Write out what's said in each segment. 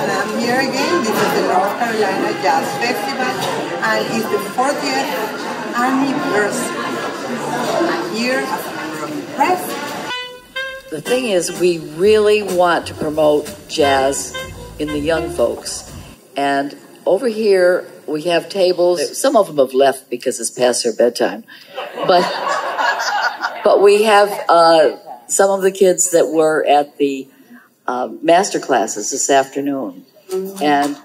and I'm here again. This is the North Carolina Jazz Festival, and it's the 40th anniversary. I'm here as a member of the press. The thing is, we really want to promote jazz in the young folks. And over here, we have tables. Some of them have left because it's past their bedtime. But we have some of the kids that were at the master classes this afternoon. And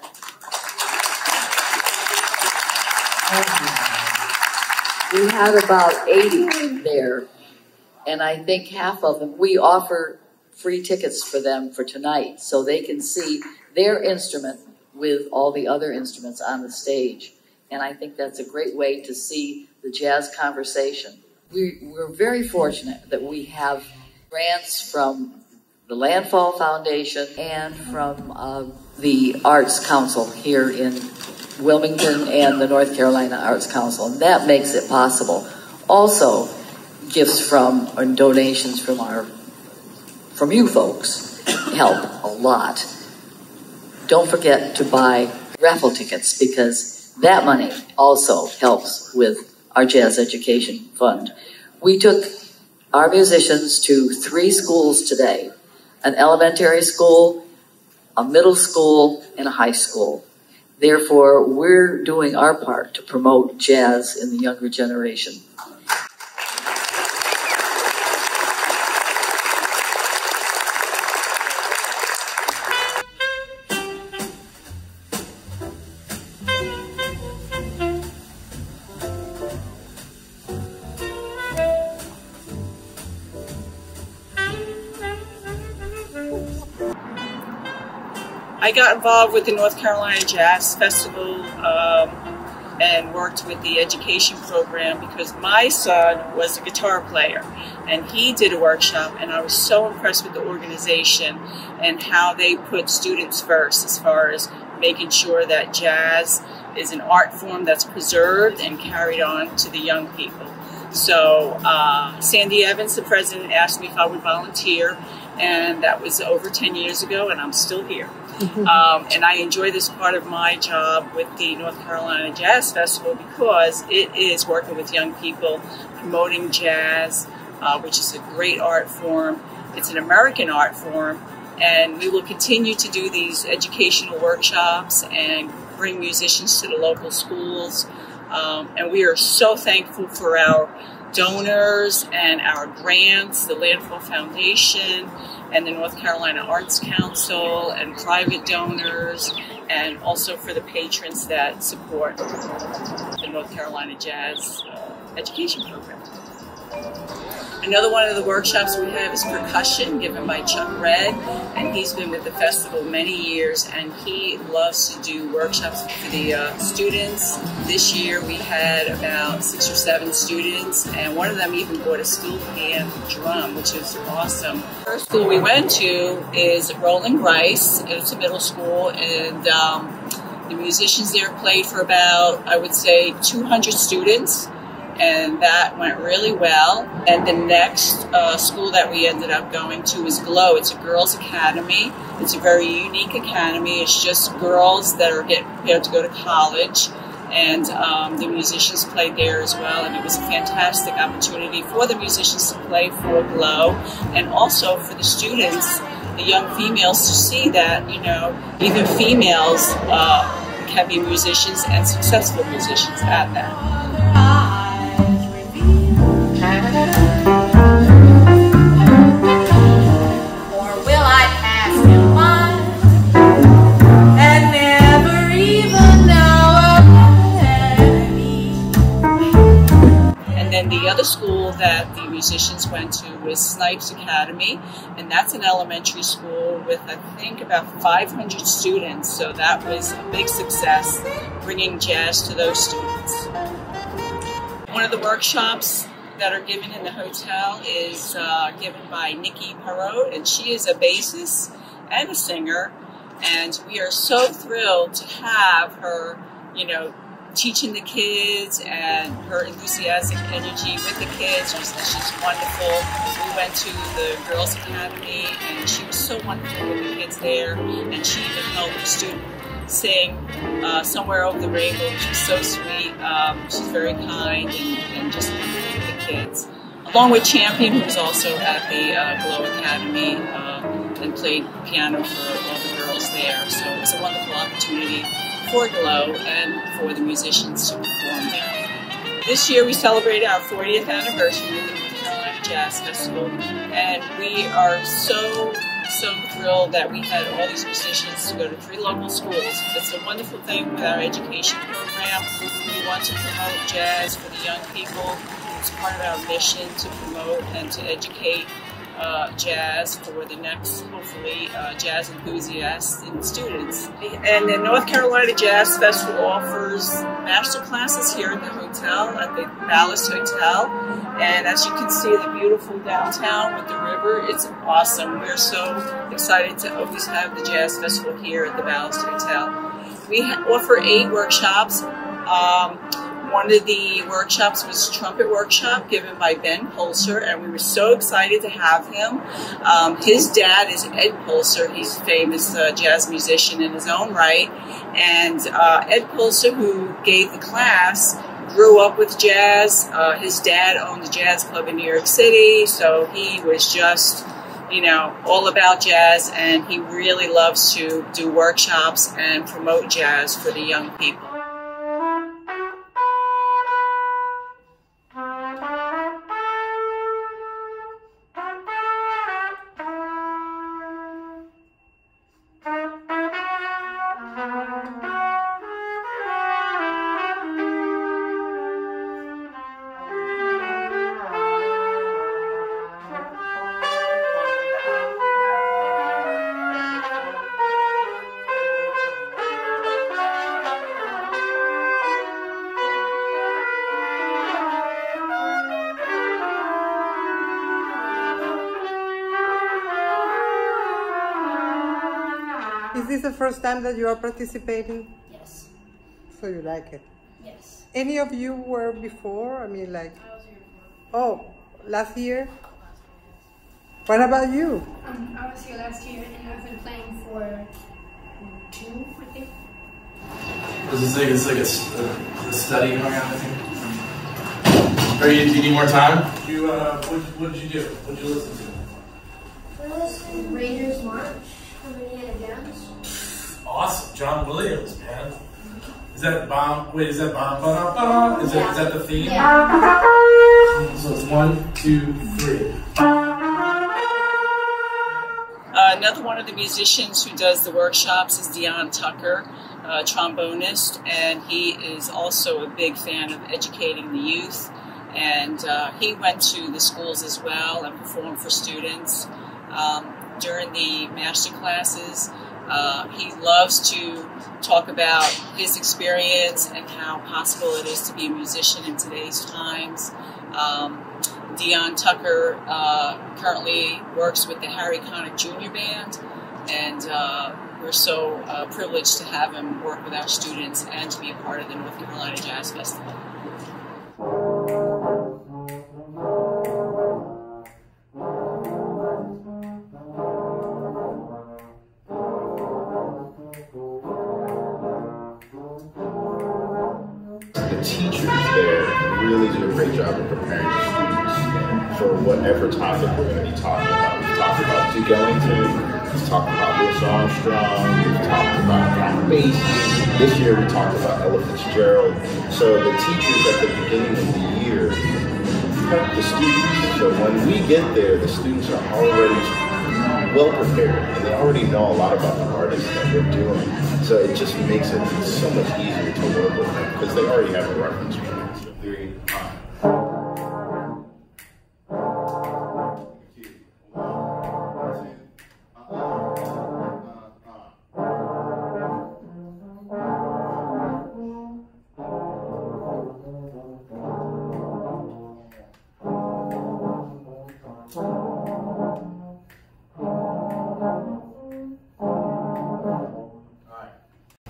we had about 80 there. And I think half of them, we offer free tickets for them for tonight so they can see their instrument with all the other instruments on the stage. And I think that's a great way to see the jazz conversation. We're very fortunate that we have grants from the Landfall Foundation and from the Arts Council here in Wilmington and the North Carolina Arts Council, and that makes it possible. Also, gifts from and donations from you folks help a lot. Don't forget to buy raffle tickets because that money also helps with our Jazz Education Fund. We took our musicians to 3 schools today, an elementary school, a middle school, and a high school. Therefore, we're doing our part to promote jazz in the younger generation. I got involved with the North Carolina Jazz Festival and worked with the education program because my son was a guitar player and he did a workshop, and I was so impressed with the organization and how they put students first as far as making sure that jazz is an art form that's preserved and carried on to the young people. So Sandy Evans, the president, asked me if I would volunteer, and that was over 10 years ago, and I'm still here. And I enjoy this part of my job with the North Carolina Jazz Festival because it is working with young people, promoting jazz, which is a great art form. It's an American art form, and we will continue to do these educational workshops and bring musicians to the local schools. And we are so thankful for our donors and our grants, the Landfall Foundation and the North Carolina Arts Council and private donors, and also for the patrons that support the North Carolina Jazz Education Program. Another one of the workshops we have is percussion, given by Chuck Red, and he's been with the festival many years, and he loves to do workshops for the students. This year we had about 6 or 7 students, and one of them even bought a steel pan drum, which is awesome. The first school we went to is Rolling Rice. It's a middle school, and the musicians there played for about, I would say, 200 students. And that went really well. And the next school that we ended up going to is Glow. It's a girls' academy. It's a very unique academy. It's just girls that are getting prepared to go to college. And the musicians played there as well. And it was a fantastic opportunity for the musicians to play for Glow, and also for the students, the young females, to see that, you know, even females can be musicians and successful musicians at that. The other school that the musicians went to was Snipes Academy, and that's an elementary school with, I think, about 500 students, so that was a big success, bringing jazz to those students. One of the workshops that are given in the hotel is given by Nikki Perot, and she is a bassist and a singer, and we are so thrilled to have her, you know, teaching the kids and her enthusiastic energy with the kids. She's wonderful. We went to the Girls Academy and she was so wonderful with the kids there, and she even helped a student sing Somewhere Over the Rainbow, which was so sweet. She's very kind and just wonderful with the kids. Along with Champion, who was also at the Glow Academy and played piano for all the girls there. So it was a wonderful opportunity for Glow and for the musicians to perform there. This year we celebrated our 40th anniversary of the North Carolina Jazz Festival, and we are so thrilled that we had all these musicians to go to 3 local schools. It's a wonderful thing with our education program. We want to promote jazz for the young people. It's part of our mission to promote and to educate jazz for the next, hopefully, jazz enthusiasts and students. And the North Carolina Jazz Festival offers master classes here at the hotel, at the Ballast Hotel. And as you can see, the beautiful downtown with the river, it's awesome. We're so excited to always have the Jazz Festival here at the Ballast Hotel. We offer 8 workshops. One of the workshops was a trumpet workshop given by Ben Pulser, and we were so excited to have him. His dad is Ed Pulser. He's a famous jazz musician in his own right. And Ed Pulser, who gave the class, grew up with jazz. His dad owned a jazz club in New York City, so he was just, you know, all about jazz, and he really loves to do workshops and promote jazz for the young people. Is this the first time that you are participating? Yes. So you like it? Yes. Any of you were before? I mean, like... I was here before. Oh, last year? What about you? I was here last year and I've been playing for 2, I think. It's like a study going on, I think. Or do you need more time? What did you do? What did you listen to? I listened to Rangers March from Indiana Jones. Awesome, John Williams, man. Is that bomb? Wait, is that bomb? Ba-da-ba-da? Is that the theme? Yeah. So it's 1, 2, 3. Another one of the musicians who does the workshops is Dion Tucker, a trombonist, and he is also a big fan of educating the youth. And he went to the schools as well and performed for students during the master classes. He loves to talk about his experience and how possible it is to be a musician in today's times. Dion Tucker currently works with the Harry Connick Jr. Band, and we're so privileged to have him work with our students and to be a part of the North Carolina Jazz Festival. The teachers there really do a great job of preparing the students for whatever topic we're going to be talking about. We've talked about Duke Ellington, we've talked about Louis Armstrong, we've talked about Count Basie. This year we talked about Ella Fitzgerald. So the teachers at the beginning of the year prep the students. So when we get there, the students are already well prepared and they already know a lot about the artists that we're doing. So it just makes it so much easier to work with them because they already have a reference point. So 3, 5.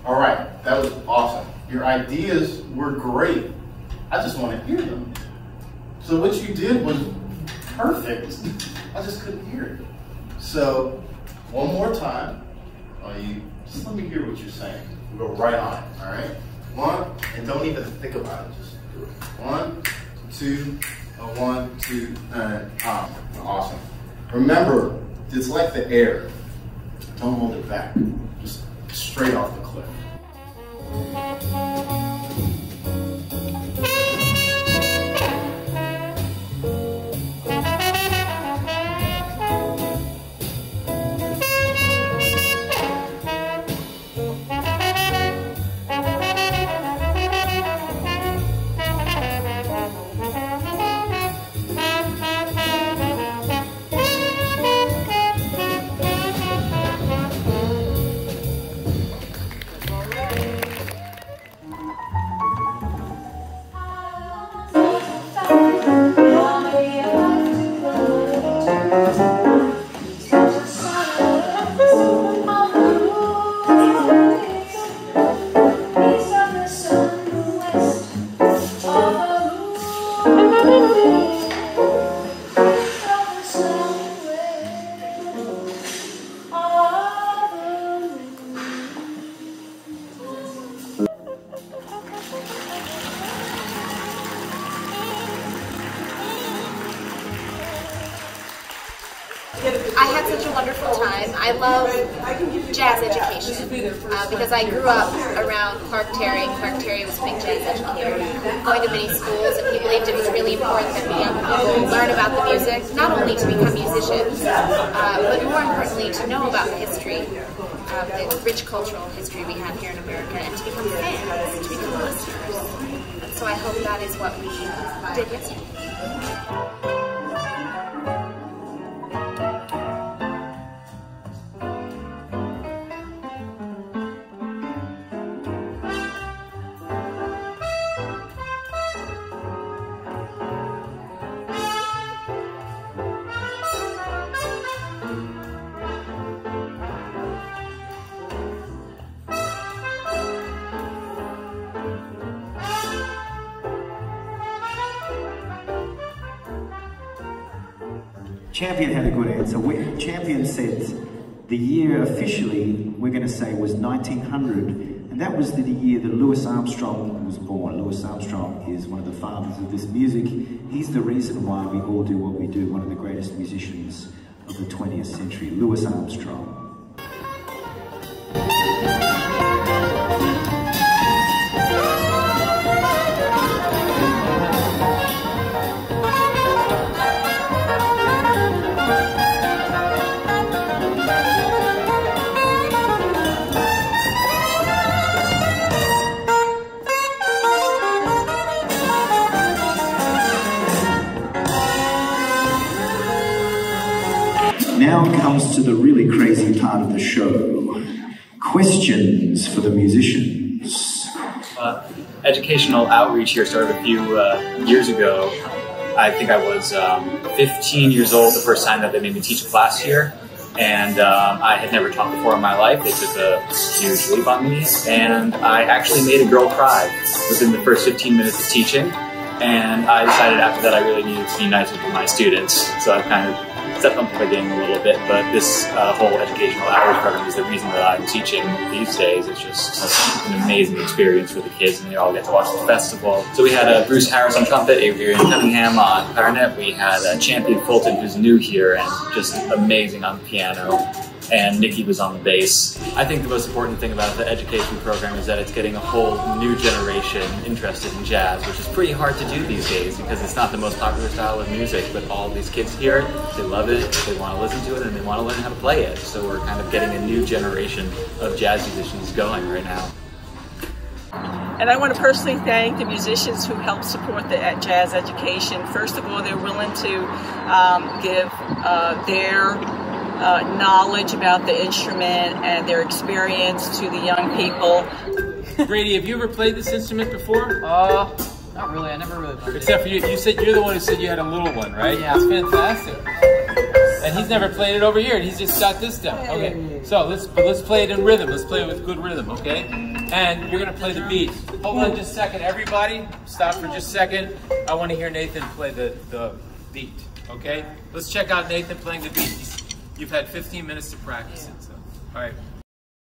All right, that was awesome. Your ideas were great. I just want to hear them. So what you did was perfect. I just couldn't hear it. So one more time, just let me hear what you're saying. We'll go right on it, all right? One, and don't even think about it, just do it. 1, 2, 1, 2, and awesome. Remember, it's like the air. Don't hold it back. Just straight off the cliff. I had such a wonderful time. I love jazz education because I grew up around Clark Terry. Clark Terry was a big jazz educator, going to many schools, and he believed it was really important that we young people learn about the music, not only to become musicians, but more importantly to know about the history, the rich cultural history we have here in America, and to become fans, to become listeners. And so I hope that is what we did yesterday. Champion had a good answer. Champion said the year officially, we're going to say, was 1900, and that was the year that Louis Armstrong was born. Louis Armstrong is one of the fathers of this music. He's the reason why we all do what we do, one of the greatest musicians of the 20th century, Louis Armstrong. Now comes to the really crazy part of the show. Questions for the musicians. Educational outreach here started a few years ago. I think I was 15 years old the first time that they made me teach a class here. And I had never taught before in my life. They took a huge leap on me. And I actually made a girl cry within the first 15 minutes of teaching. And I decided after that I really needed to be nice with my students. So I kind of stepped up the game a little bit, but this whole educational outreach program is the reason that I'm teaching these days. It's just an amazing experience for the kids, and they all get to watch the festival. So we had Bruce Harris on trumpet, Adrian Cunningham on clarinet, we had Champion Fulton, who's new here and just amazing on the piano, and Nikki was on the bass. I think the most important thing about the education program is that it's getting a whole new generation interested in jazz, which is pretty hard to do these days because it's not the most popular style of music, but all these kids hear it, they love it, they want to listen to it, and they want to learn how to play it. So we're kind of getting a new generation of jazz musicians going right now. And I want to personally thank the musicians who helped support the jazz education. First of all, they're willing to give their knowledge about the instrument and their experience to the young people. Brady, have you ever played this instrument before? Not really. I never really played it. Except for you. You said you're the one who said you had a little one, right? Yeah. It's fantastic. And he's never played it over here, and he's just got this down. Okay. So let's play it in rhythm. Let's play it with good rhythm, okay? And you're going to play the beat. Hold on just a second. Everybody, stop for just a second. I want to hear Nathan play the beat, okay? Let's check out Nathan playing the beat. You've had 15 minutes to practice it. So. All right.